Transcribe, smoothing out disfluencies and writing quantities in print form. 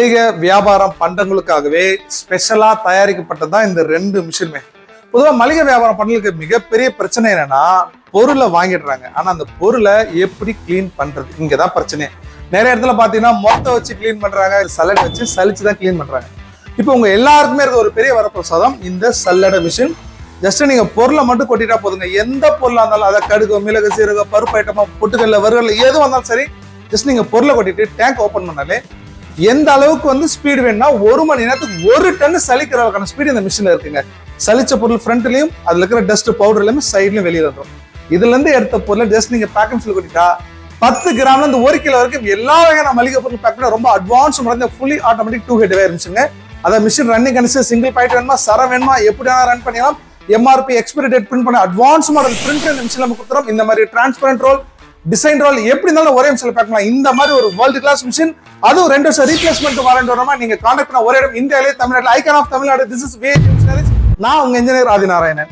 மளிகை வியாபாரம் பண்டங்களுக்காகவே ஸ்பெஷலா தயாரிக்கப்பட்டதுதான் இந்த 2 மிஷினுமே. பொதுவா மளிகை வியாபாரம் பண்டங்களுக்கு மிகப்பெரிய பிரச்சனை என்னன்னா, பொருளை வாங்கிடுறாங்க. ஆனா அந்த பொருளை எப்படி கிளீன் பண்றது, இங்கதான் பிரச்சனை. நிறைய இடத்துல பாத்தீங்கன்னா மொத்த வச்சு கிளீன் பண்றாங்க, சல்லடை வச்சு சலிச்சுதான் கிளீன் பண்றாங்க. இப்போ உங்க எல்லாருக்குமே இருக்க ஒரு பெரிய வரப்பிரசாதம் இந்த சல்லடை மிஷின். ஜஸ்ட் நீங்க பொருளை மட்டும் கொட்டிட்டா போதுங்க. எந்த பொருளா இருந்தாலும், அதை கடுகு, மிளகு, சீரகம், பருப்பு ஐட்டமா, பொட்டுக்கல்ல, வறுகல்ல எது வந்தாலும் சரி, ஜஸ்ட் நீங்க பொருளை கொட்டிட்டு டேங்க் ஓபன் பண்ணாலே எந்த அளவுக்கு ஸ்பீடு வேணும்னா 1 மணி நேரத்துக்கு 1 டன் சலிக்கிற அளவுக்கான ஸ்பீடு இந்த மிஷின்ல இருக்குங்க. சலிச்ச பொருள் ஃப்ரண்ட்லயும், அதுல இருக்கிற டஸ்ட் பவுடர் எல்லாமே சைட்லயும் வெளியே வந்துடும். இதுல இருந்து எடுத்த பொருளை ஜஸ்ட் நீங்க பேக்கிங் ஃபில் கொட்டிட்டா 10 கிராம்ல இருந்து 1 கிலோ வரைக்கும் எல்லா வகையான மளிகை பொருள் பேக் பண்ண ரொம்ப அட்வான்ஸ் முறை ஃபுல்லி ஆட்டோமேட்டிக் 2 ஹெட் இருந்துச்சுங்க. அத machine running condition, single point வேணுமா, சரம் வேணுமா, எப்படி ரன் பண்ணிடலாம். எம்ஆர்பி எக்ஸ்பைரி டேட் பிரிண்ட் பண்ண அட்வான்ஸ் மாடல் பிரிண்ட் இந்த மிஷின் நம்ம கொடுத்துறோம். இந்த மாதிரி டிரான்ஸ்பரண்ட் ரோல், டிசைன் ரோல் எப்படி இருந்தாலும் ஒரே மிஷின்ல பேக் பண்ணலாம். இந்த மாதிரி ஒரு வேர்ல்டு கிளாஸ் மிஷின், அதுவும் 2 வருஷம் ரீப்ளேஸ்மெண்ட் வாரண்ட் வரமா நீங்க கான்டாக்ட் பண்ண ஒரே இடம் இந்தியாவிலே, தமிழ்நாட்டில், icon of Tamil Nadu. This is way. நான் உங்க இன்ஜினியர் ஆதிநாராயணன்.